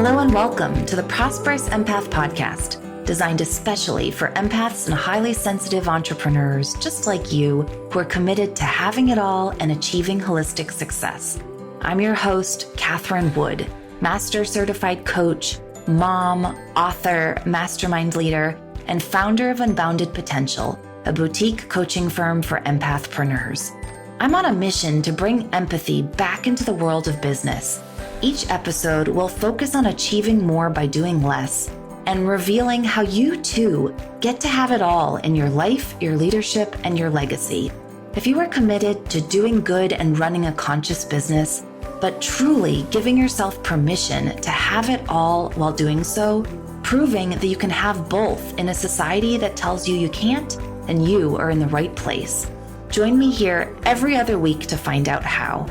Hello and welcome to the Prosperous Empath Podcast, designed especially for empaths and highly sensitive entrepreneurs just like you who are committed to having it all and achieving holistic success. I'm your host, Catherine Wood, Master Certified Coach, mom, author, mastermind leader, and founder of Unbounded Potential, a boutique coaching firm for empathpreneurs. I'm on a mission to bring empathy back into the world of business. Each episode will focus on achieving more by doing less and revealing how you too get to have it all in your life, your leadership, and your legacy. If you are committed to doing good and running a conscious business, but truly giving yourself permission to have it all while doing so, proving that you can have both in a society that tells you you can't and you are in the right place. Join me here every other week to find out how.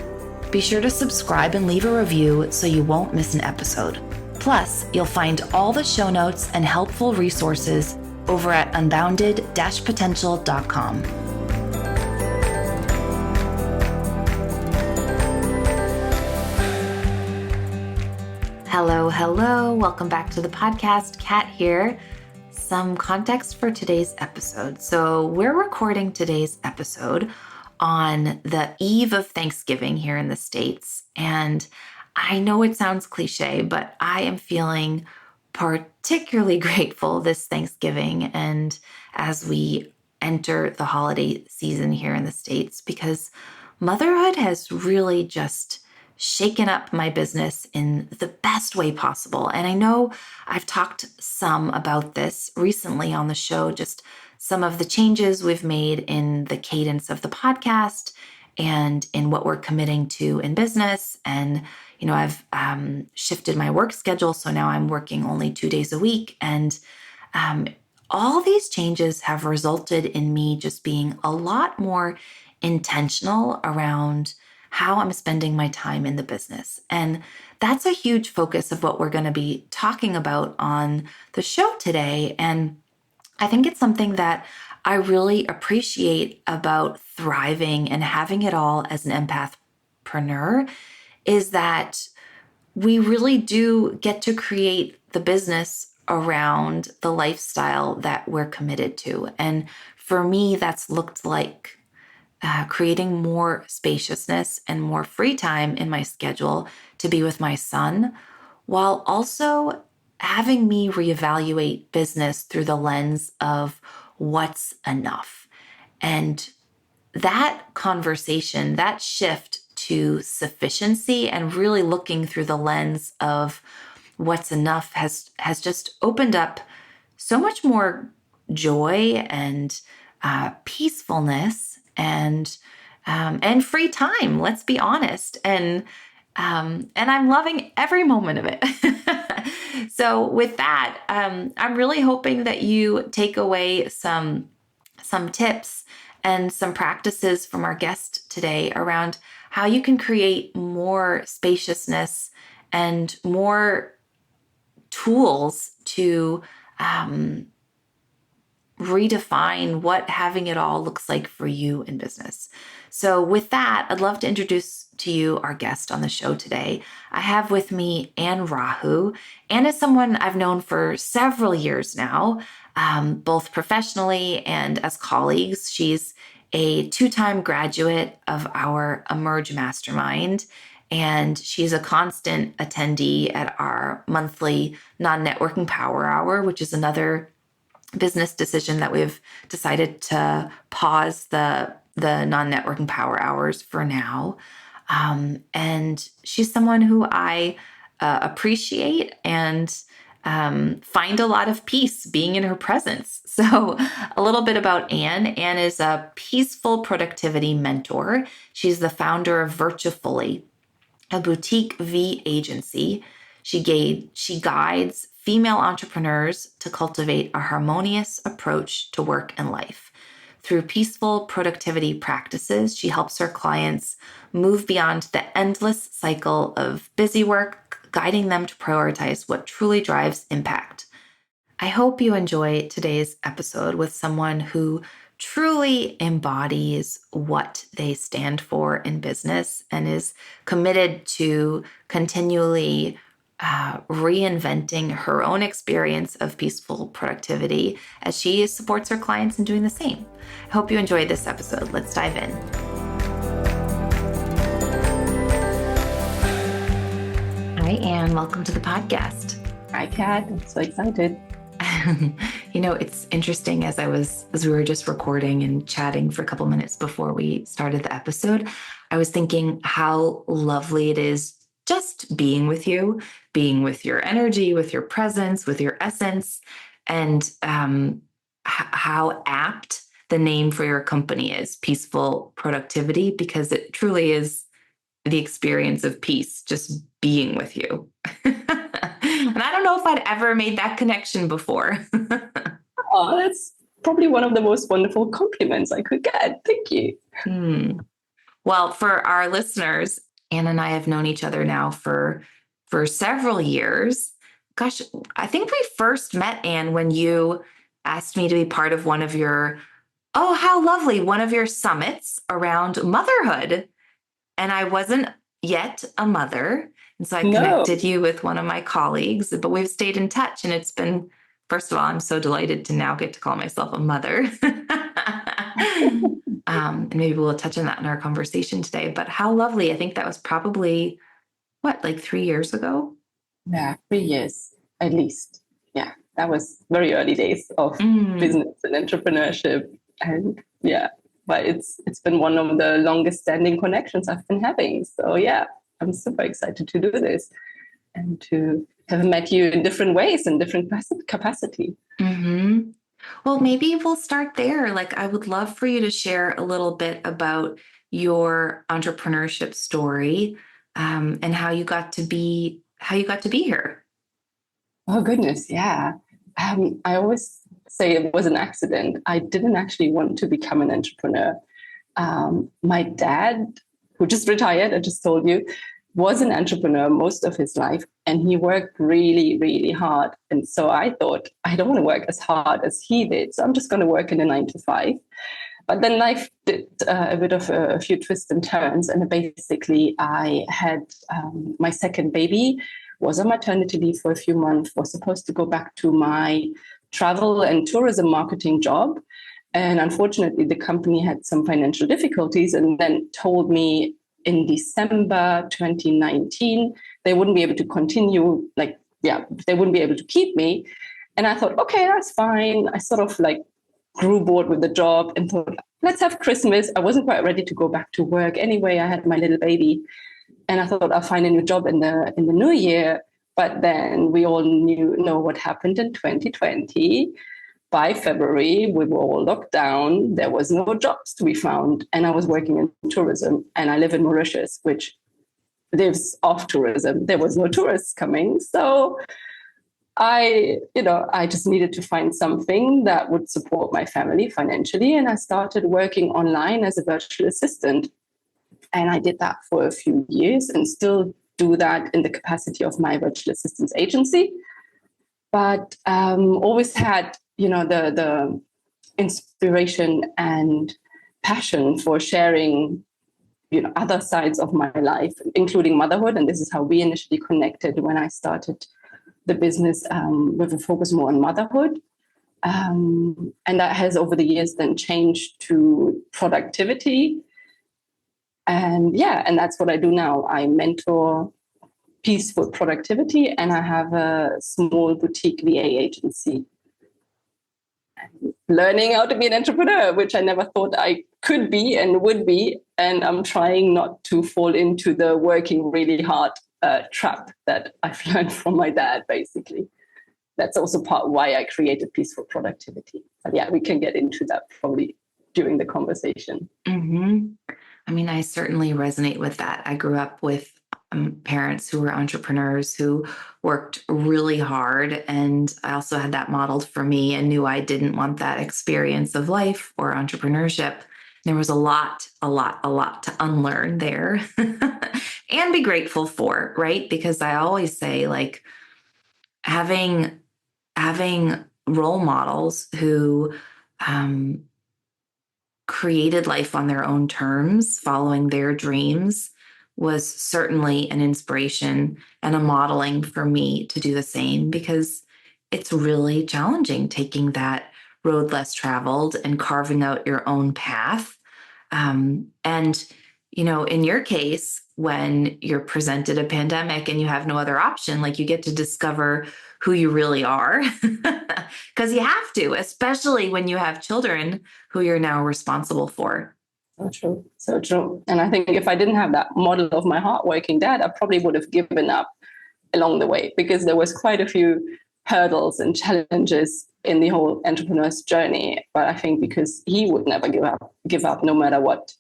Be sure to subscribe and leave a review so you won't miss an episode. Plus, you'll find all the show notes and helpful resources over at unbounded-potential.com. Hello. Welcome back to the podcast. Kat here. Some context for today's episode. So we're recording today's episode on the eve of Thanksgiving here in the States. And I know it sounds cliche, but I am feeling particularly grateful this Thanksgiving and as we enter the holiday season here in the States, because motherhood has really just shaken up my business in the best way possible. And I know I've talked some about this recently on the show, just some of the changes we've made in the cadence of the podcast and in what we're committing to in business. And, I've shifted my work schedule. So now I'm working only 2 days a week. And all these changes have resulted in me just being a lot more intentional around how I'm spending my time in the business. And that's a huge focus of what we're going to be talking about on the show today. And I think it's something that I really appreciate about thriving and having it all as an empathpreneur is that we really do get to create the business around the lifestyle that we're committed to. And for me, that's looked like creating more spaciousness and more free time in my schedule to be with my son, while also having me reevaluate business through the lens of what's enough. And that conversation, that shift to sufficiency and really looking through the lens of what's enough has just opened up so much more joy and peacefulness and free time, let's be honest. And I'm loving every moment of it. So with that, I'm really hoping that you take away some tips and some practices from our guest today around how you can create more spaciousness and more tools to redefine what having it all looks like for you in business. So with that, I'd love to introduce to you our guest on the show today. I have with me Anne Rajoo. Anne is someone I've known for several years now, both professionally and as colleagues. She's a 2-time graduate of our Emerge Mastermind, and she's a constant attendee at our monthly non-networking power hour, which is another business decision that we've decided to pause the non-networking power hours for now. And she's someone who I appreciate and find a lot of peace being in her presence. So a little bit about Anne. Anne is a peaceful productivity mentor. She's the founder of Virtually, a boutique V agency. She guides female entrepreneurs to cultivate a harmonious approach to work and life. Through peaceful productivity practices, she helps her clients move beyond the endless cycle of busy work, guiding them to prioritize what truly drives impact. I hope you enjoy today's episode with someone who truly embodies what they stand for in business and is committed to continually reinventing her own experience of peaceful productivity as she supports her clients in doing the same. I hope you enjoyed this episode. Let's dive in. Hi, Anne. Welcome to the podcast. Hi, Kat. I'm so excited. It's interesting as we were just recording and chatting for a couple minutes before we started the episode, I was thinking how lovely it is just being with you, being with your energy, with your presence, with your essence, and how apt the name for your company is, Peaceful Productivity, because it truly is the experience of peace, just being with you. And I don't know if I'd ever made that connection before. Oh, that's probably one of the most wonderful compliments I could get. Thank you. Well, for our listeners, Anne and I have known each other now for several years. Gosh, I think we first met, Anne, when you asked me to be part of one of your, oh, how lovely, one of your summits around motherhood. And I wasn't yet a mother. And so I connected you with one of my colleagues, but we've stayed in touch. And it's been, first of all, I'm so delighted to now get to call myself a mother. And maybe we'll touch on that in our conversation today. But how lovely. I think that was probably, like 3 years ago? Yeah, 3 years at least. Yeah, that was very early days of business and entrepreneurship. And yeah, but it's been one of the longest standing connections I've been having. So yeah, I'm super excited to do this and to have met you in different ways and different capacity. Mm-hmm. Well, maybe we'll start there. Like, I would love for you to share a little bit about your entrepreneurship story, and how you got to be here. Oh goodness, yeah. I always say it was an accident. I didn't actually want to become an entrepreneur. My dad, who just retired, I just told you, was an entrepreneur most of his life, and he worked really, really hard. And so I thought, I don't want to work as hard as he did, so I'm just going to work in a 9 to 5. But then life did a bit of a few twists and turns, and basically I had my second baby, was on maternity leave for a few months, was supposed to go back to my travel and tourism marketing job. And unfortunately, the company had some financial difficulties and then told me in December 2019, they wouldn't be able to continue, they wouldn't be able to keep me. And I thought, okay, that's fine. I sort of grew bored with the job and thought, let's have Christmas. I wasn't quite ready to go back to work anyway. I had my little baby. And I thought I'll find a new job in the new year. But then we all know what happened in 2020. By February, we were all locked down. There was no jobs to be found. And I was working in tourism. And I live in Mauritius, which lives off tourism. There was no tourists coming. So I just needed to find something that would support my family financially. And I started working online as a virtual assistant. And I did that for a few years and still do that in the capacity of my virtual assistance agency. But always had, the inspiration and passion for sharing, other sides of my life, including motherhood. And this is how we initially connected when I started the business with a focus more on motherhood. And that has over the years then changed to productivity. And that's what I do now. I mentor peaceful productivity, and I have a small boutique VA agency. Learning how to be an entrepreneur, which I never thought I could be and would be. And I'm trying not to fall into the working really hard trap that I've learned from my dad, basically. That's also part why I created Peaceful Productivity. But yeah, we can get into that probably during the conversation. Mm-hmm. I mean, I certainly resonate with that. I grew up with parents who were entrepreneurs who worked really hard. And I also had that modeled for me and knew I didn't want that experience of life or entrepreneurship. There was a lot to unlearn there and be grateful for, right? Because I always say, having role models who created life on their own terms, following their dreams, was certainly an inspiration and a modeling for me to do the same, because it's really challenging taking that road less traveled and carving out your own path. And, in your case, when you're presented a pandemic and you have no other option, like, you get to discover who you really are, because you have to, especially when you have children who you're now responsible for. So true. So true. And I think if I didn't have that model of my hardworking dad, I probably would have given up along the way, because there was quite a few hurdles and challenges in the whole entrepreneur's journey. But I think because he would never give up no matter what,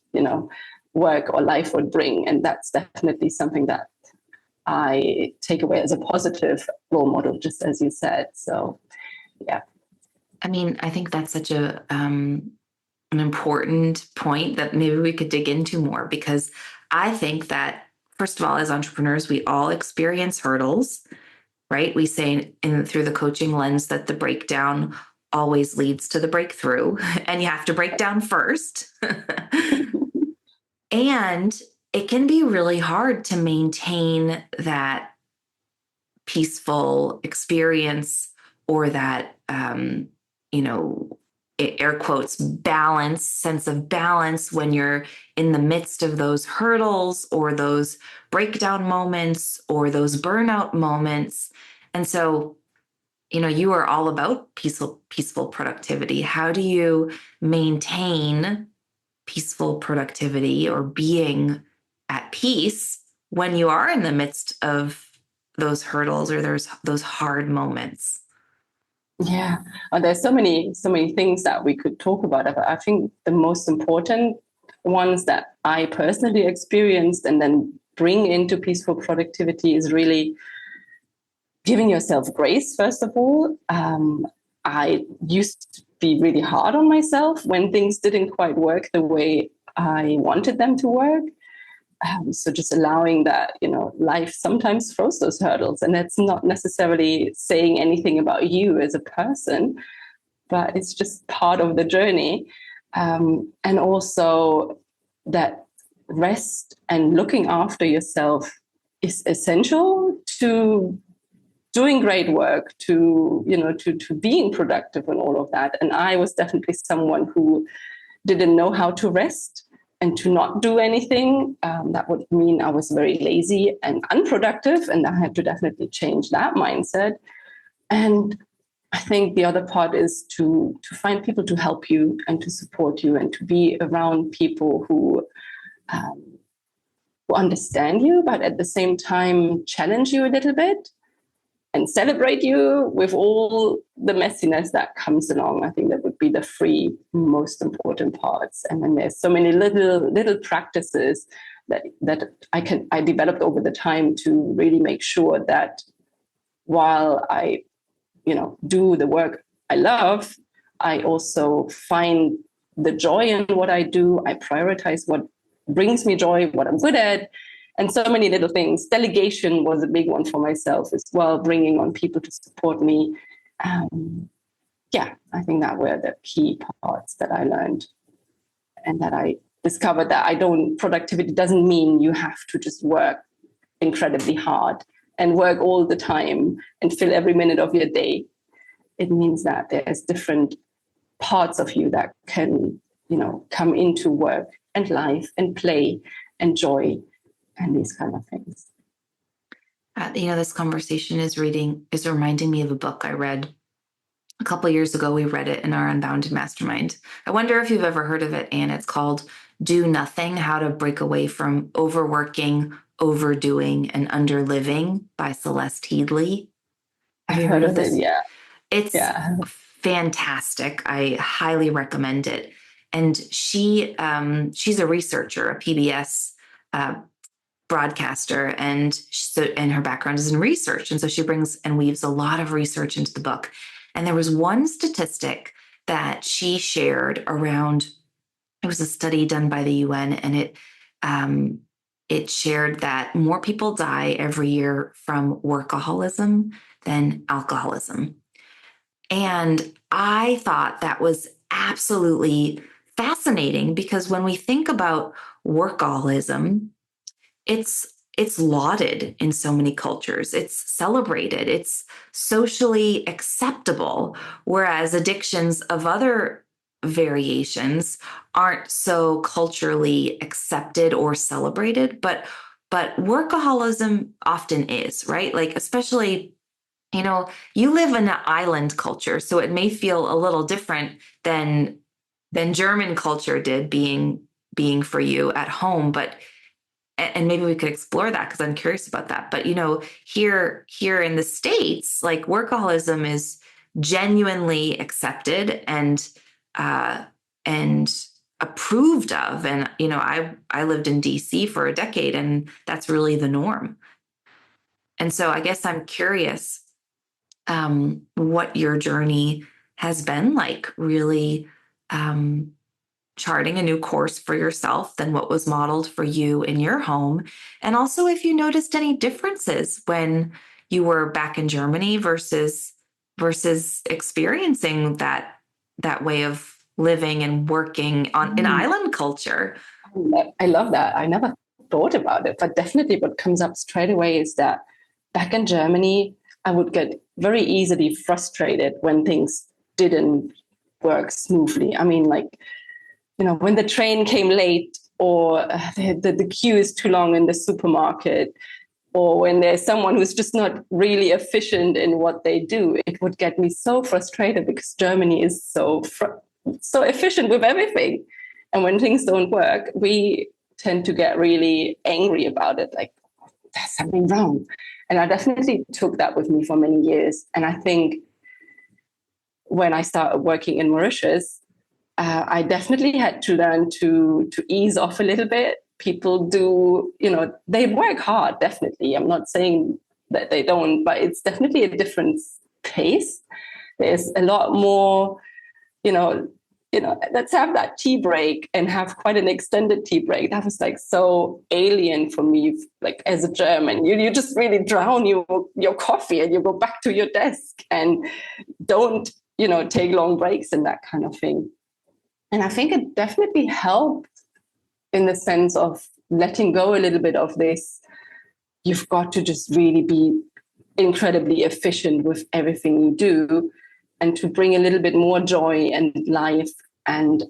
work or life would bring. And that's definitely something that I take away as a positive role model, just as you said. So, yeah. I mean, I think that's such an important point that maybe we could dig into more, because I think that, first of all, as entrepreneurs, we all experience hurdles, right? We say through the coaching lens that the breakdown always leads to the breakthrough, and you have to break down first. And it can be really hard to maintain that peaceful experience, or that, air quotes, sense of balance, when you're in the midst of those hurdles or those breakdown moments or those burnout moments. And so, you are all about peaceful productivity. How do you maintain peaceful productivity or being at peace when you are in the midst of those hurdles or there's those hard moments? Yeah, there's so many things that we could talk about. But I think the most important ones that I personally experienced and then bring into peaceful productivity is really giving yourself grace. First of all, I used to be really hard on myself when things didn't quite work the way I wanted them to work. So just allowing that, life sometimes throws those hurdles, and that's not necessarily saying anything about you as a person, but it's just part of the journey. And also that rest and looking after yourself is essential to doing great work, to being productive and all of that. And I was definitely someone who didn't know how to rest and to not do anything. That would mean I was very lazy and unproductive, and I had to definitely change that mindset. And I think the other part is to find people to help you and to support you, and to be around people who understand you, but at the same time challenge you a little bit and celebrate you with all the messiness that comes along. I think that would be the three most important parts. And then there's so many little practices that I developed over the time to really make sure that while I, do the work I love, I also find the joy in what I do. I prioritize what brings me joy, what I'm good at. And so many little things. Delegation was a big one for myself as well, bringing on people to support me. I think that were the key parts that I learned, and that I discovered that productivity doesn't mean you have to just work incredibly hard and work all the time and fill every minute of your day. It means that there's different parts of you that can, come into work and life and play and joy and these kind of things. This conversation is reminding me of a book I read a couple of years ago. We read it in our Unbounded Mastermind. I wonder if you've ever heard of it, Anne. It's called Do Nothing: How to Break Away from Overworking, Overdoing, and Underliving by Celeste Headlee. Have you heard of this? Yeah. It's fantastic. I highly recommend it. And she's a researcher, a PBS broadcaster, and her background is in research. And so she brings and weaves a lot of research into the book. And there was one statistic that she shared around. It was a study done by the UN, and it shared that more people die every year from workaholism than alcoholism. And I thought that was absolutely fascinating, because when we think about workaholism, it's lauded in so many cultures. It's celebrated. It's socially acceptable, whereas addictions of other variations aren't so culturally accepted or celebrated, but workaholism often is, right? Like, especially, you live in an island culture, so it may feel a little different than German culture did, being for you at home. But and maybe we could explore that, because I'm curious about that. But here in the States, like, workaholism is genuinely accepted uh, and approved of. And I lived in DC for a decade, and that's really the norm. And so I guess I'm curious, what your journey has been like, really, charting a new course for yourself than what was modeled for you in your home. And also, if you noticed any differences when you were back in Germany versus experiencing that way of living and working on in island culture. I love that. I never thought about it, but definitely what comes up straight away is that back in Germany, I would get very easily frustrated when things didn't work smoothly. I mean, like, when the train came late, or the queue is too long in the supermarket, or when there's someone who's just not really efficient in what they do, it would get me so frustrated, because Germany is so efficient with everything. And when things don't work, we tend to get really angry about it, like, there's something wrong. And I definitely took that with me for many years. And I think when I started working in Mauritius, I definitely had to learn to ease off a little bit. People do, they work hard, definitely. I'm not saying that they don't, but it's definitely a different pace. There's a lot more, let's have that tea break, and have quite an extended tea break. That was like so alien for me, like, as a German. You just really drown your coffee, and you go back to your desk, and don't, take long breaks and that kind of thing. And I think it definitely helped in the sense of letting go a little bit of this. You've got to just really be incredibly efficient with everything you do, and to bring a little bit more joy and life, and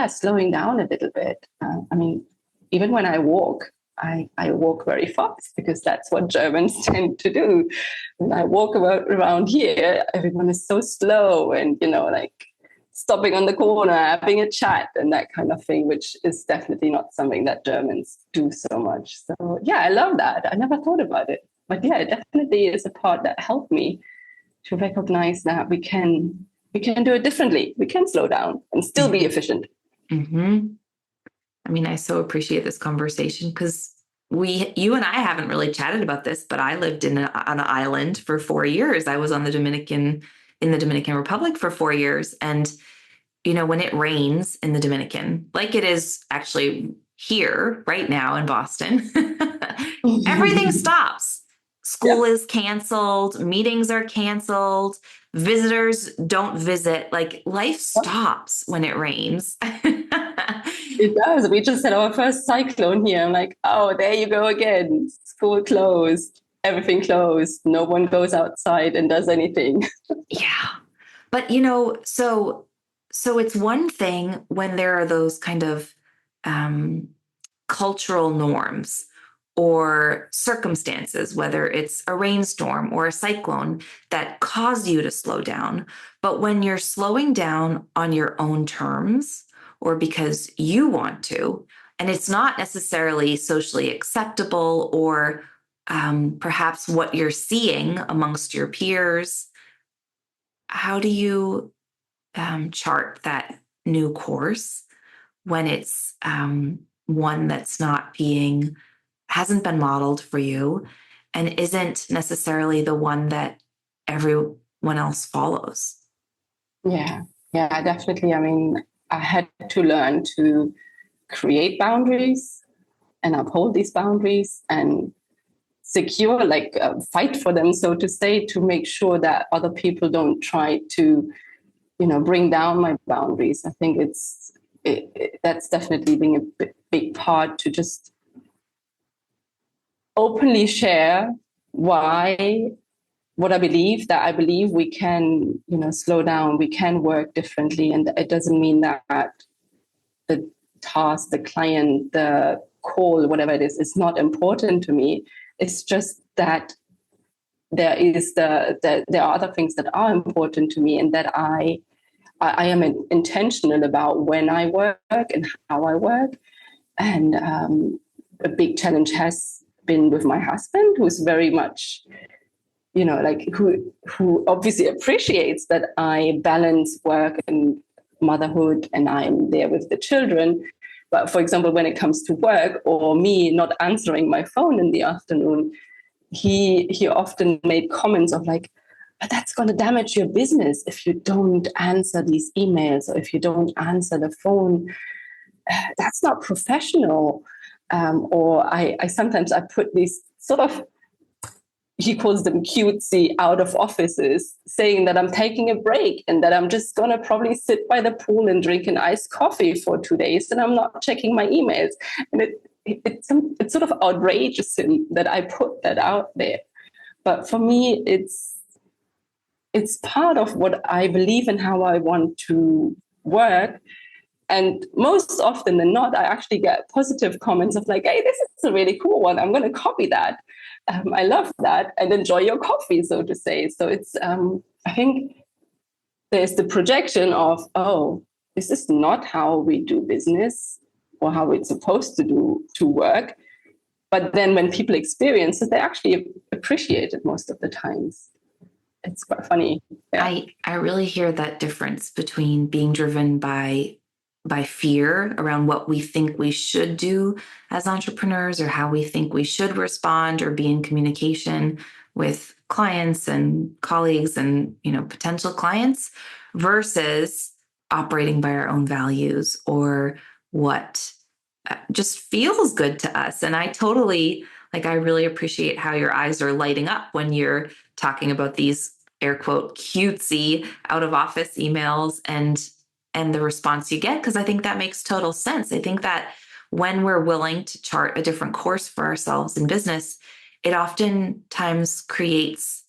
slowing down a little bit. I mean, even when I walk, I walk very fast, because that's what Germans tend to do. When I walk around here, everyone is so slow, and, like, stopping on the corner, having a chat and that kind of thing, which is definitely not something that Germans do so much. So yeah, I love that. I never thought about it. But yeah, it definitely is a part that helped me to recognize that we can do it differently. We can slow down and still be efficient. Mm-hmm. I mean, I so appreciate this conversation, because you and I haven't really chatted about this, but I lived on an island for 4 years. I was in the Dominican Republic for 4 years. And, when it rains in the Dominican, like it is actually here right now in Boston, everything stops. School is canceled, meetings are canceled, visitors don't visit. Like, life stops when it rains. It does. We just had our first cyclone here. I'm like, oh, there you go again. School closed, everything closed. No one goes outside and does anything. Yeah. But, so it's one thing when there are those kind of cultural norms or circumstances, whether it's a rainstorm or a cyclone, that cause you to slow down. But when you're slowing down on your own terms, or because you want to, and it's not necessarily socially acceptable, or perhaps what you're seeing amongst your peers, how do you chart that new course when it's one that's hasn't been modeled for you, and isn't necessarily the one that everyone else follows? Yeah, definitely. I mean, I had to learn to create boundaries and uphold these boundaries, and secure, like, fight for them, so to say, to make sure that other people don't try to, bring down my boundaries. I think that's definitely being a big part, to just openly share why, what I believe, that I believe we can, slow down, we can work differently. And it doesn't mean that the task, the client, the call, whatever it is not important to me. It's just that there are other things that are important to me, and that I am intentional about when I work and how I work. And a big challenge has been with my husband, who's very much, who obviously appreciates that I balance work and motherhood and I'm there with the children. But for example, when it comes to work or me not answering my phone in the afternoon, he often made comments of like, but that's going to damage your business if you don't answer these emails, or if you don't answer the phone. That's not professional. Or I sometimes I put these sort of, he calls them cutesy out of offices, saying that I'm taking a break and that I'm just going to probably sit by the pool and drink an iced coffee for 2 days, and I'm not checking my emails. And it's sort of outrageous that I put that out there. But for me, it's part of what I believe and how I want to work. And most often than not, I actually get positive comments of like, hey, this is a really cool one. I'm going to copy that. I love that, and enjoy your coffee, so to say. So it's, I think there's the projection of, oh, this is not how we do business or how it's supposed to work. But then when people experience it, they actually appreciate it most of the times. It's quite funny. Yeah. I really hear that difference between being driven by fear around what we think we should do as entrepreneurs, or how we think we should respond or be in communication with clients and colleagues and, potential clients, versus operating by our own values or what just feels good to us. And I really appreciate how your eyes are lighting up when you're talking about these air quote cutesy out of office emails and the response you get, because I think that makes total sense. I think that when we're willing to chart a different course for ourselves in business, it oftentimes creates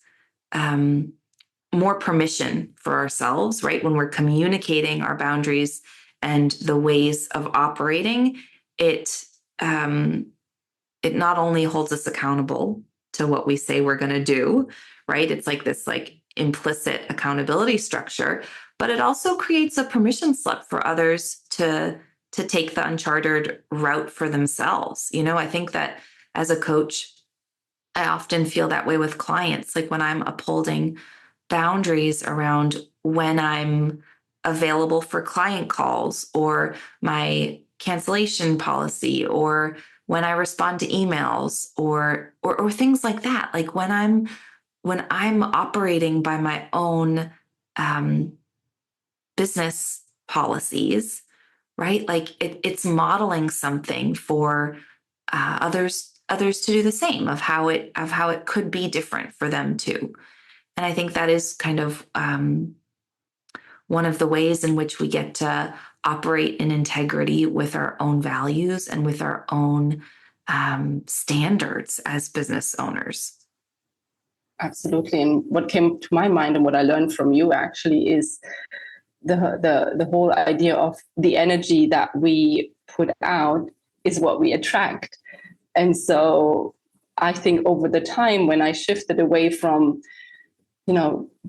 more permission for ourselves, right? When we're communicating our boundaries and the ways of operating, it not only holds us accountable to what we say we're going to do, right? It's like this implicit accountability structure, but it also creates a permission slip for others to take the uncharted route for themselves. I think that as a coach, I often feel that way with clients. Like when I'm upholding boundaries around when I'm available for client calls, or my cancellation policy, or when I respond to emails, or things like that. Like when I'm operating by my own business policies, right? Like it's modeling something for others to do the same, of how it could be different for them too. And I think that is kind of one of the ways in which we get to operate in integrity with our own values and with our own standards as business owners. Absolutely. And what came to my mind and what I learned from you actually is the whole idea of the energy that we put out is what we attract. And so I think over the time when I shifted away from,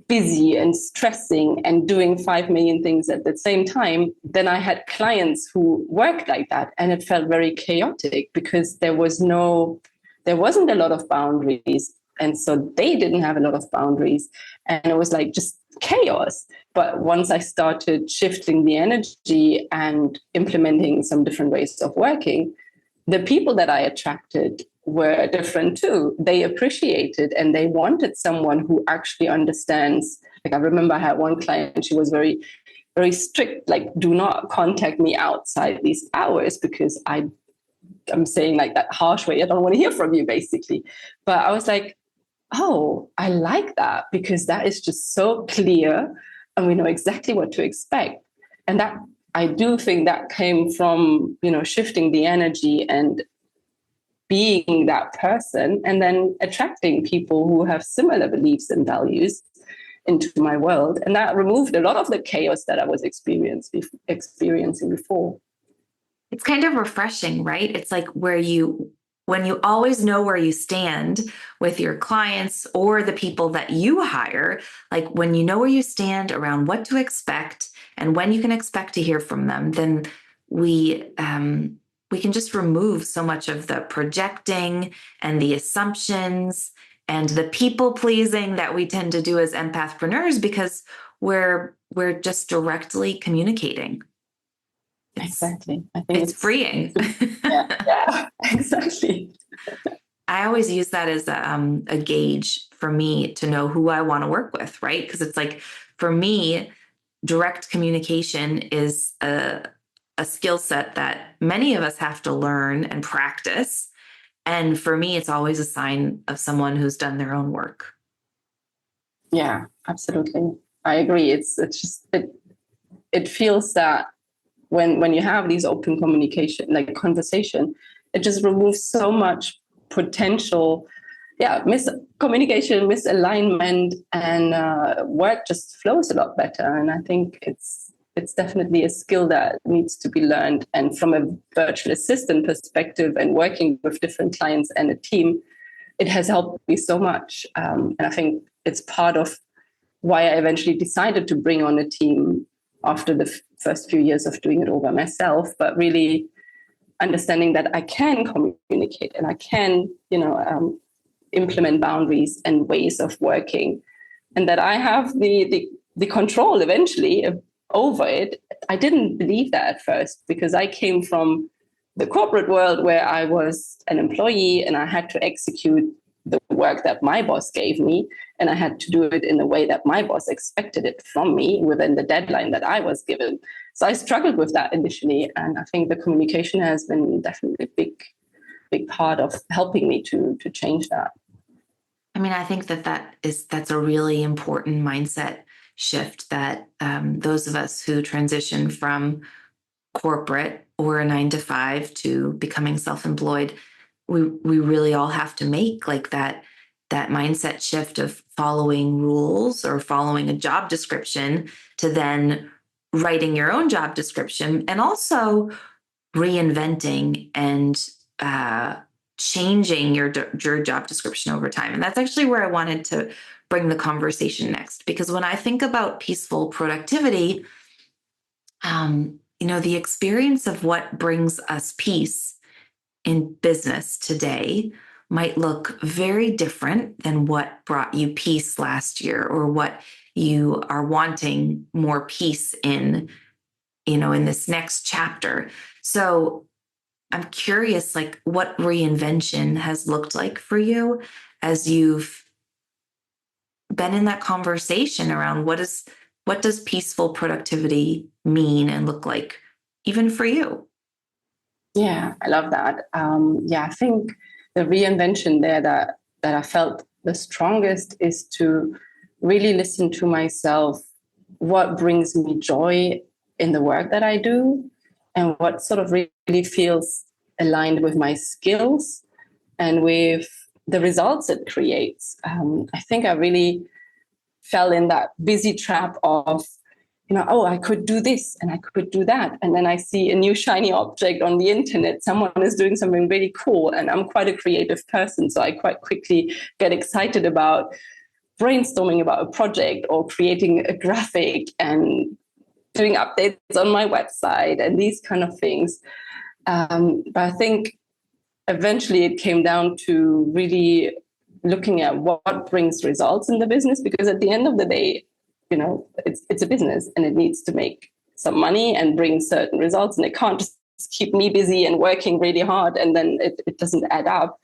busy and stressing and doing 5 million things at the same time, then I had clients who worked like that. And it felt very chaotic because there wasn't a lot of boundaries. And so they didn't have a lot of boundaries. And it was like just chaos. But once I started shifting the energy and implementing some different ways of working, the people that I attracted were different too. They appreciated and they wanted someone who actually understands. Like I remember I had one client, she was very, very strict, like, do not contact me outside these hours because I'm saying like that harsh way, I don't want to hear from you basically. But I was like, oh, I like that, because that is just so clear and we know exactly what to expect. And that, I do think that came from, shifting the energy and being that person and then attracting people who have similar beliefs and values into my world. And that removed a lot of the chaos that I was experiencing before. It's kind of refreshing, right? It's like when you always know where you stand with your clients or the people that you hire, like when you know where you stand around what to expect and when you can expect to hear from them, then we can just remove so much of the projecting and the assumptions and the people pleasing that we tend to do as empathpreneurs, because we're just directly communicating. Exactly. I think It's freeing. yeah, exactly. I always use that as a gauge for me to know who I want to work with, right? Because it's like, for me, direct communication is a skill set that many of us have to learn and practice. And for me, it's always a sign of someone who's done their own work. Yeah, absolutely. I agree. It's just it feels that when you have these open communication, like conversation, it just removes so much potential, miscommunication, misalignment, and work just flows a lot better. And I think it's definitely a skill that needs to be learned. And from a virtual assistant perspective and working with different clients and a team, it has helped me so much. And I think it's part of why I eventually decided to bring on a team after the first few years of doing it all by myself, but really understanding that I can communicate and I can, implement boundaries and ways of working, and that I have the control eventually over it. I didn't believe that at first, because I came from the corporate world where I was an employee and I had to execute the work that my boss gave me, and I had to do it in the way that my boss expected it from me within the deadline that I was given. So I struggled with that initially, and I think the communication has been definitely a big part of helping me to change that. I mean, I think that's a really important mindset shift that those of us who transition from corporate or a 9 to 5 to becoming self-employed, we really all have to make, like that mindset shift of following rules or following a job description to then writing your own job description, and also reinventing and changing your job description over time. And that's actually where I wanted to bring the conversation next, because when I think about peaceful productivity, the experience of what brings us peace in business today might look very different than what brought you peace last year, or what you are wanting more peace in this next chapter. So I'm curious, like, what reinvention has looked like for you as you've been in that conversation around what does peaceful productivity mean and look like, even for you? Yeah, I love that. I think the reinvention there that I felt the strongest is to really listen to myself, what brings me joy in the work that I do, and what sort of really feels aligned with my skills and with the results it creates. I think I really fell in that busy trap of, I could do this and I could do that. And then I see a new shiny object on the internet. Someone is doing something really cool. And I'm quite a creative person. So I quite quickly get excited about brainstorming about a project or creating a graphic and doing updates on my website and these kind of things. But I think eventually it came down to really looking at what brings results in the business, because at the end of the day, it's a business and it needs to make some money and bring certain results, and it can't just keep me busy and working really hard and then it doesn't add up.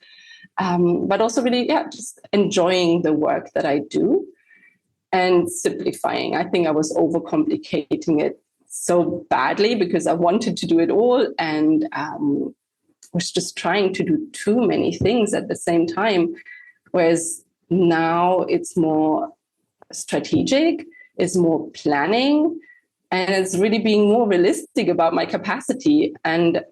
But also really, just enjoying the work that I do and simplifying. I think I was overcomplicating it so badly because I wanted to do it all and was just trying to do too many things at the same time. Whereas now it's more strategic, it's more planning, and it's really being more realistic about my capacity. And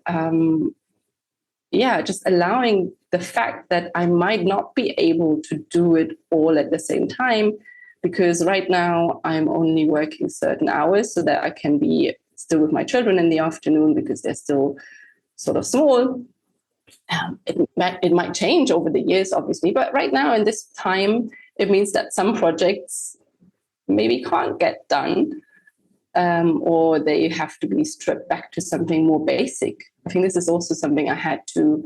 yeah, just allowing the fact that I might not be able to do it all at the same time, because right now I'm only working certain hours so that I can be still with my children in the afternoon because they're still sort of small. It might change over the years, obviously, but right now in this time, it means that some projects maybe can't get done, or they have to be stripped back to something more basic. I think this is also something I had to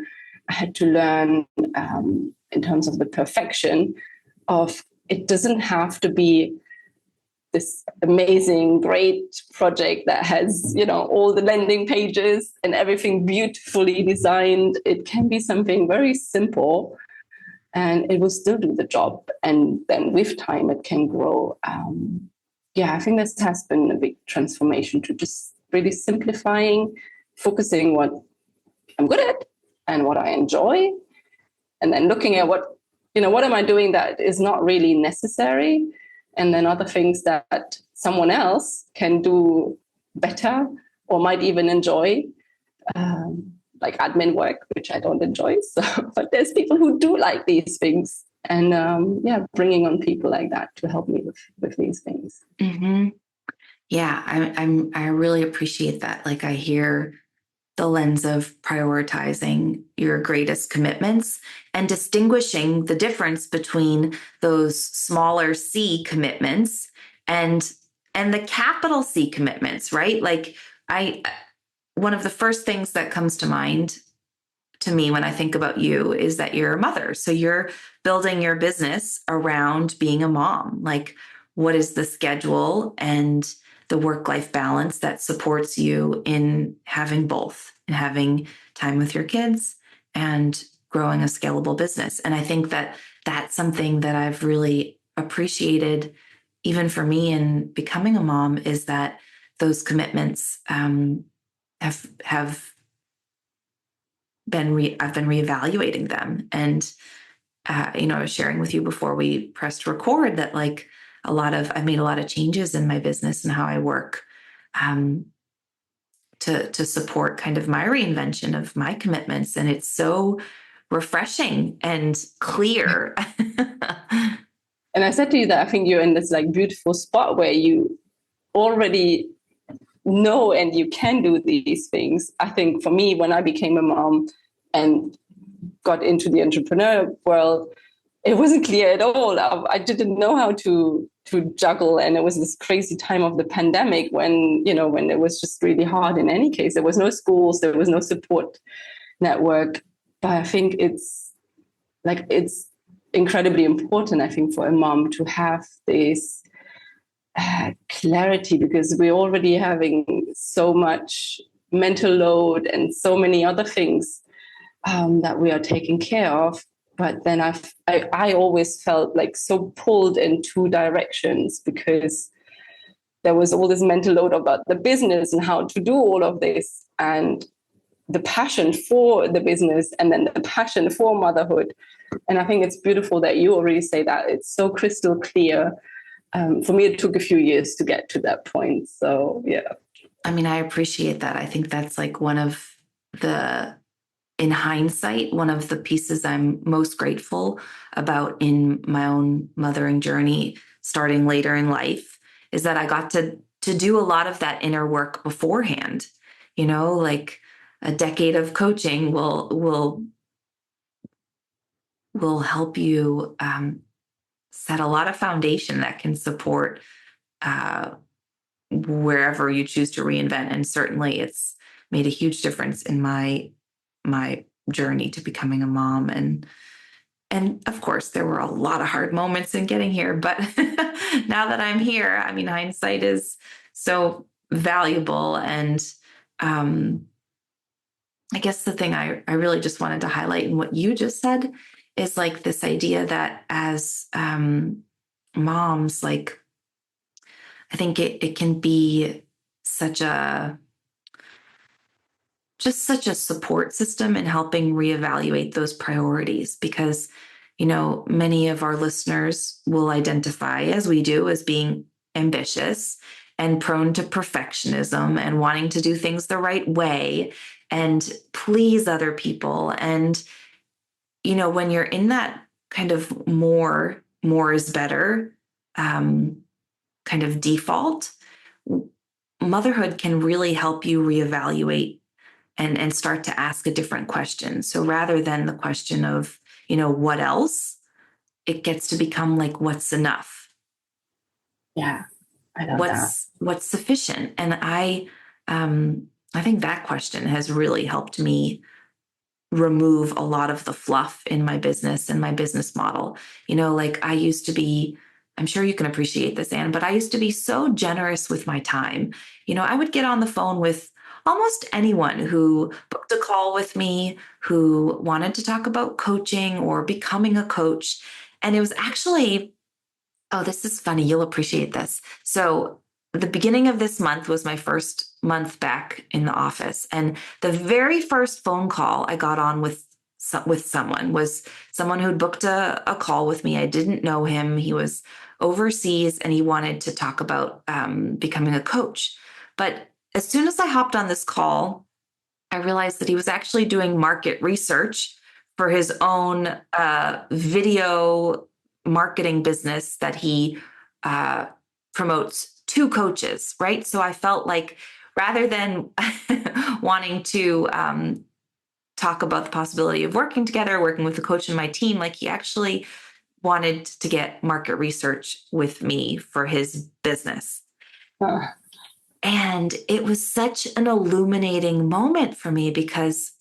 learn, in terms of the perfection of, it doesn't have to be this amazing, great project that has, all the landing pages and everything beautifully designed. It can be something very simple and it will still do the job. And then with time, it can grow. I think this has been a big transformation to just really simplifying, focusing what I'm good at and what I enjoy, and then looking at what am I doing that is not really necessary, and then other things that someone else can do better or might even enjoy, like admin work, which I don't enjoy. So, but there's people who do like these things, and bringing on people like that to help me with these things. Mm-hmm. Yeah, I really appreciate that. Like, I hear the lens of prioritizing your greatest commitments and distinguishing the difference between those smaller C commitments and the capital C commitments, right? Like, one of the first things that comes to mind to me when I think about you is that you're a mother. So you're building your business around being a mom. Like, what is the schedule and the work-life balance that supports you in having both, and having time with your kids and growing a scalable business? And I think that that's something that I've really appreciated, even for me in becoming a mom, is that those commitments have been I've been reevaluating them. And I was sharing with you before we pressed record that, like, I've made a lot of changes in my business and how I work, to support kind of my reinvention of my commitments. And it's so refreshing and clear. And I said to you that I think you're in this like beautiful spot where you already know and you can do these things. I think for me, when I became a mom and got into the entrepreneur world, it wasn't clear at all. I didn't know how to juggle, and it was this crazy time of the pandemic when it was just really hard. In any case, there was no schools, there was no support network. But I think it's incredibly important, I think, for a mom to have this clarity, because we're already having so much mental load and so many other things that we are taking care of. But then I always felt like so pulled in two directions, because there was all this mental load about the business and how to do all of this, and the passion for the business, and then the passion for motherhood. And I think it's beautiful that you already say that. It's so crystal clear. For me, it took a few years to get to that point. So, yeah. I mean, I appreciate that. I think that's like in hindsight, one of the pieces I'm most grateful about in my own mothering journey, starting later in life, is that I got to do a lot of that inner work beforehand. Like, a decade of coaching will help you set a lot of foundation that can support wherever you choose to reinvent. And certainly it's made a huge difference in my journey to becoming a mom. And of course, there were a lot of hard moments in getting here, but now that I'm here, I mean, hindsight is so valuable. And I guess the thing I really just wanted to highlight in what you just said is like this idea that as moms, like, I think it can be such a support system in helping reevaluate those priorities, because many of our listeners will identify, as we do, as being ambitious and prone to perfectionism and wanting to do things the right way. and please other people. And, when you're in that kind of more is better kind of default, motherhood can really help you reevaluate and start to ask a different question. So rather than the question of, what else, it gets to become like, what's enough? Yeah, I love that. What's sufficient? And I think that question has really helped me remove a lot of the fluff in my business and my business model. Like I used to be, I'm sure you can appreciate this, Anne, but I used to be so generous with my time. I would get on the phone with almost anyone who booked a call with me, who wanted to talk about coaching or becoming a coach. And it was actually, oh, this is funny. You'll appreciate this. So the beginning of this month was my first month back in the office. And the very first phone call I got on with someone was someone who'd booked a call with me. I didn't know him. He was overseas and he wanted to talk about becoming a coach. But as soon as I hopped on this call, I realized that he was actually doing market research for his own video marketing business that he promotes to coaches, right? So I felt like rather than wanting to talk about the possibility of working together, working with a coach in my team, like he actually wanted to get market research with me for his business. And it was such an illuminating moment for me because,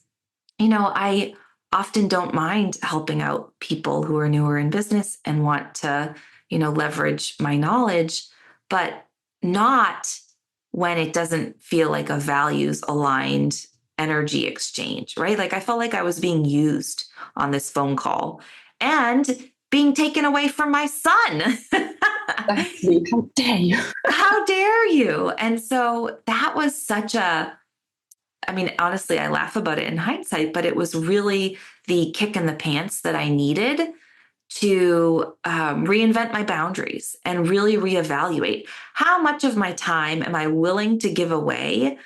I often don't mind helping out people who are newer in business and want to, leverage my knowledge, but not when it doesn't feel like a values aligned energy exchange, right? Like I felt like I was being used on this phone call and being taken away from my son. Exactly. How dare you? How dare you? And so that was honestly, I laugh about it in hindsight, but it was really the kick in the pants that I needed to reinvent my boundaries and really reevaluate how much of my time am I willing to give away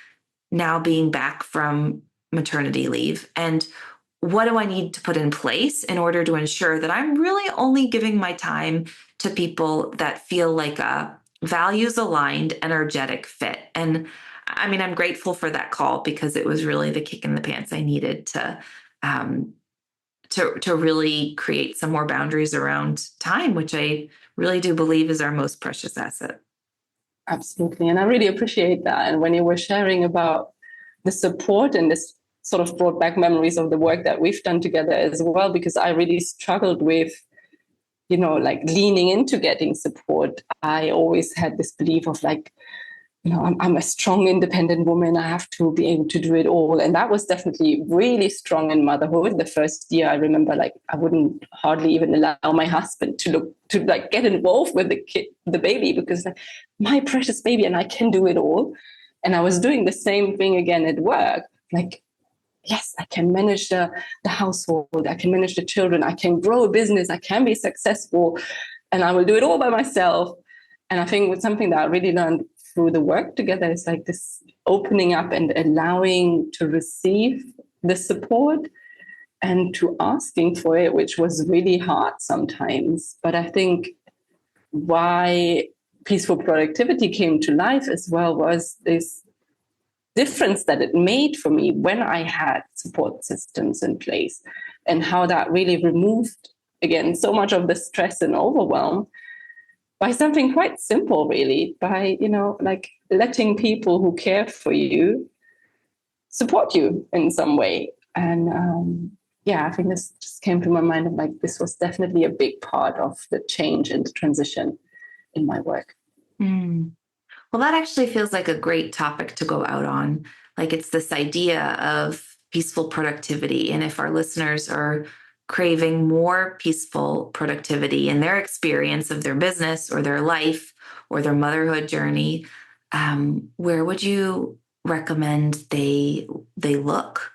now being back from maternity leave, and what do I need to put in place in order to ensure that I'm really only giving my time to people that feel like a values aligned, energetic fit. And I'm grateful for that call because it was really the kick in the pants I needed um, to really create some more boundaries around time, which I really do believe is our most precious asset. Absolutely. And I really appreciate that. And when you were sharing about the support, and this sort of brought back memories of the work that we've done together as well, because I really struggled with, like leaning into getting support. I always had this belief of like, I'm a strong, independent woman. I have to be able to do it all. And that was definitely really strong in motherhood. The first year, I remember like I wouldn't hardly even allow my husband to get involved with the baby, because like, my precious baby and I can do it all. And I was doing the same thing again at work. Like, yes, I can manage the household. I can manage the children. I can grow a business. I can be successful, and I will do it all by myself. And I think it's something that I really learned through the work together is like this opening up and allowing to receive the support and to asking for it, which was really hard sometimes. But I think why peaceful productivity came to life as well was this difference that it made for me when I had support systems in place, and how that really removed, again, so much of the stress and overwhelm by something quite simple, really, by, like letting people who care for you support you in some way. And I think this just came to my mind of like, this was definitely a big part of the change and the transition in my work. Well, that actually feels like a great topic to go out on. Like it's this idea of peaceful productivity. And if our listeners are craving more peaceful productivity in their experience of their business or their life or their motherhood journey, where would you recommend they look?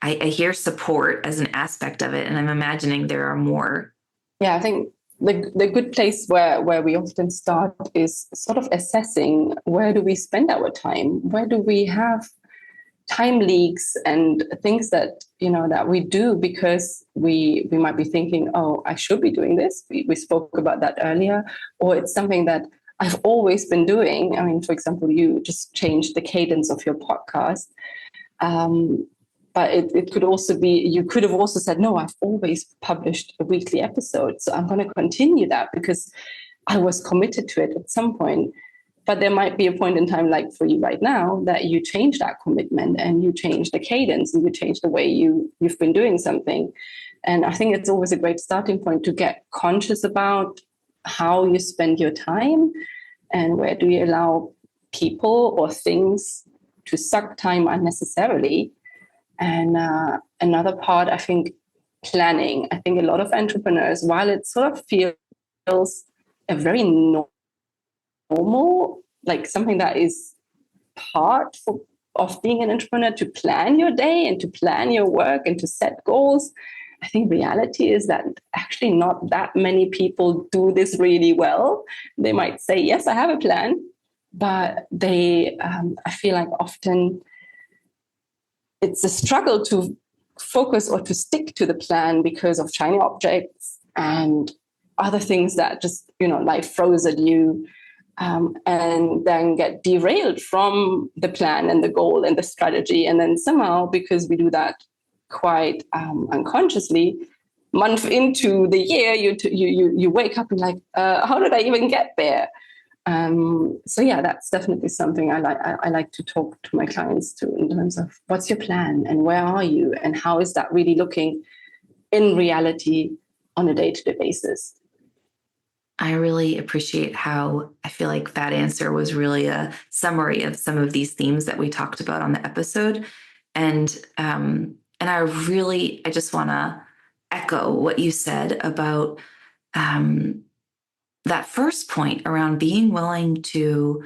I hear support as an aspect of it, and I'm imagining there are more. Yeah, I think the good place where we often start is sort of assessing, where do we spend our time? Where do we have time leaks and things that, that we do because we might be thinking, oh, I should be doing this. We spoke about that earlier. Or it's something that I've always been doing. I mean, for example, you just changed the cadence of your podcast. But it could also be, you could have also said, no, I've always published a weekly episode. So I'm going to continue that because I was committed to it at some point. But there might be a point in time, like for you right now, that you change that commitment and you change the cadence and you change the way you've been doing something. And I think it's always a great starting point to get conscious about how you spend your time and where do you allow people or things to suck time unnecessarily. And another part, I think, planning. I think a lot of entrepreneurs, while it sort of feels a very normal, like something that is part of being an entrepreneur, to plan your day and to plan your work and to set goals. I think reality is that actually not that many people do this really well. They might say, yes, I have a plan, but I feel like often it's a struggle to focus or to stick to the plan because of shiny objects and other things that just, life throws at you, and then get derailed from the plan and the goal and the strategy. And then somehow, because we do that quite unconsciously, month into the year, you wake up and like, how did I even get there? So yeah, that's definitely something I like to talk to my clients to, in terms of what's your plan and where are you and how is that really looking in reality on a day-to-day basis. I really appreciate how I feel like that answer was really a summary of some of these themes that we talked about on the episode. And I just want to echo what you said about that first point around being willing to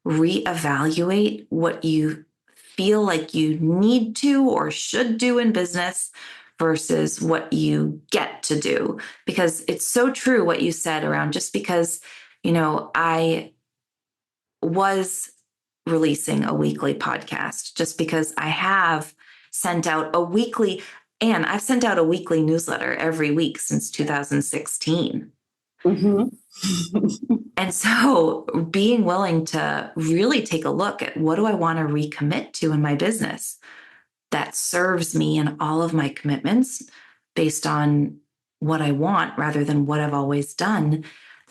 reevaluate what you feel like you need to or should do in business versus what you get to do. Because it's so true what you said around, just because, I was releasing a weekly podcast, just because I have sent out a weekly, and I've sent out a weekly newsletter every week since 2016. Mm-hmm. And so being willing to really take a look at what do I want to recommit to in my business that serves me and all of my commitments based on what I want rather than what I've always done.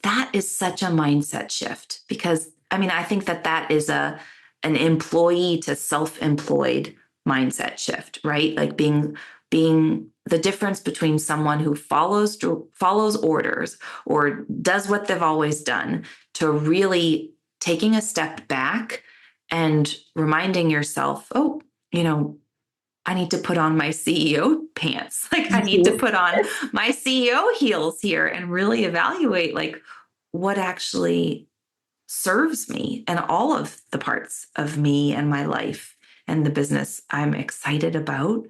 That is such a mindset shift, because I think that is an employee to self-employed mindset shift, right? Like being the difference between someone who follows orders or does what they've always done to really taking a step back and reminding yourself, oh, I need to put on my CEO pants. Like I need to put on my CEO heels here and really evaluate like what actually serves me and all of the parts of me and my life and the business I'm excited about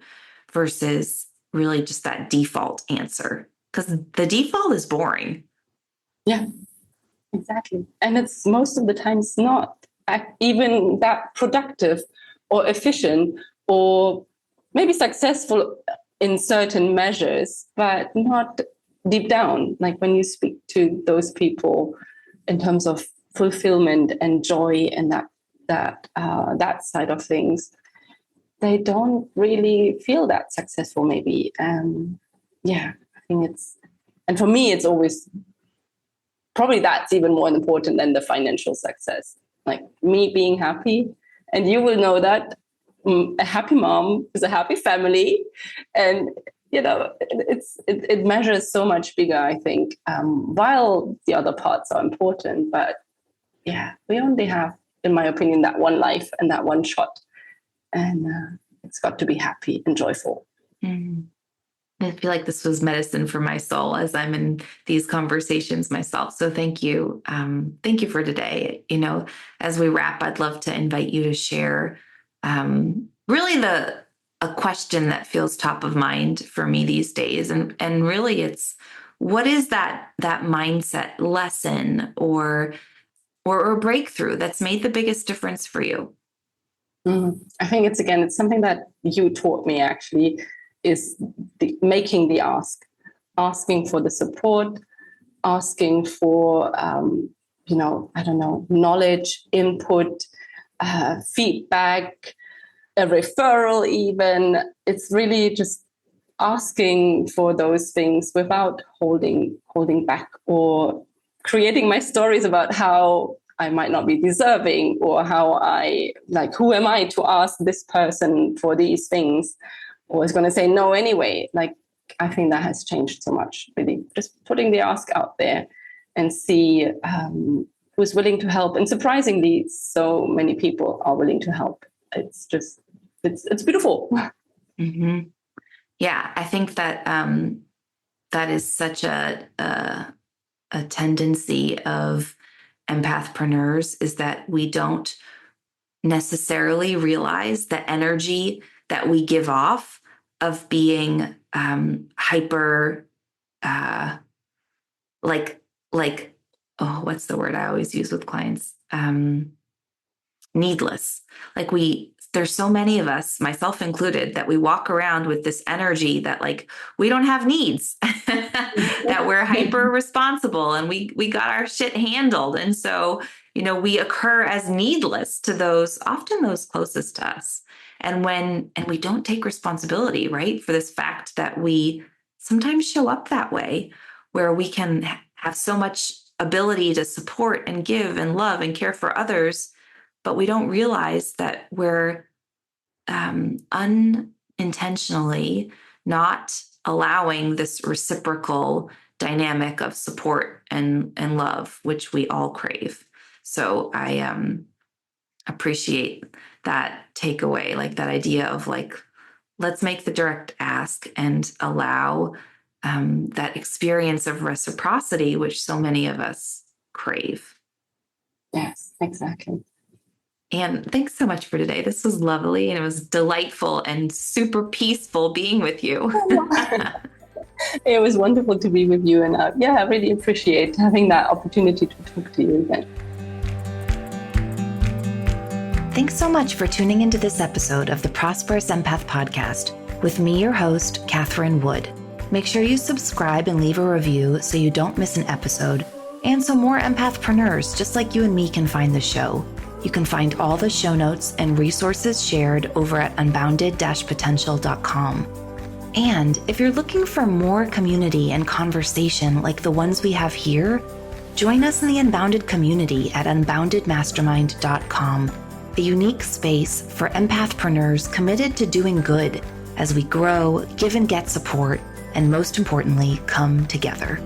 versus really just that default answer. Because the default is boring. Yeah, exactly. And it's most of the time it's not even that productive or efficient or maybe successful in certain measures, but not deep down. Like when you speak to those people in terms of fulfillment and joy and that side of things, they don't really feel that successful maybe. Yeah, I think and for me, it's always probably that's even more important than the financial success. Like me being happy, and you will know that a happy mom is a happy family, and it measures so much bigger, I think, while the other parts are important. But yeah, we only have, in my opinion, that one life and that one shot, and it's got to be happy and joyful. Mm-hmm. I feel like this was medicine for my soul as I'm in these conversations myself. So thank you. Thank you for today. As we wrap, I'd love to invite you to share really a question that feels top of mind for me these days. And really it's, what is that mindset lesson or breakthrough that's made the biggest difference for you? I think it's something that you taught me actually, is making the ask, asking for the support, asking for, I don't know, knowledge, input, feedback, a referral even. It's really just asking for those things without holding back or creating my stories about how I might not be deserving, or who am I to ask this person for these things, or is going to say no anyway. Like, I think that has changed so much, really. Just putting the ask out there and see who's willing to help. And surprisingly, so many people are willing to help. It's just, it's beautiful. Mm-hmm. Yeah, I think that that is such a tendency of empathpreneurs, is that we don't necessarily realize the energy that we give off of being hyper, what's the word I always use with clients? Needless. Like, there's so many of us, myself included, that we walk around with this energy that, like, we don't have needs, that we're hyper responsible and we got our shit handled. And so, we occur as needless to often those closest to us. And we don't take responsibility, right, for this fact that we sometimes show up that way, where we can have so much ability to support and give and love and care for others, but we don't realize that we're unintentionally not allowing this reciprocal dynamic of support and love, which we all crave. So I appreciate that takeaway, like that idea of, like, let's make the direct ask and allow that experience of reciprocity, which so many of us crave. Yes, exactly. And thanks so much for today. This was lovely, and it was delightful and super peaceful being with you. It was wonderful to be with you. And I really appreciate having that opportunity to talk to you again. Thanks so much for tuning into this episode of the Prosperous Empath Podcast with me, your host, Catherine Wood. Make sure you subscribe and leave a review so you don't miss an episode, and so more empathpreneurs just like you and me can find the show. You can find all the show notes and resources shared over at unbounded-potential.com. And if you're looking for more community and conversation like the ones we have here, join us in the Unbounded community at unboundedmastermind.com, a unique space for empathpreneurs committed to doing good as we grow, give and get support, and most importantly, come together.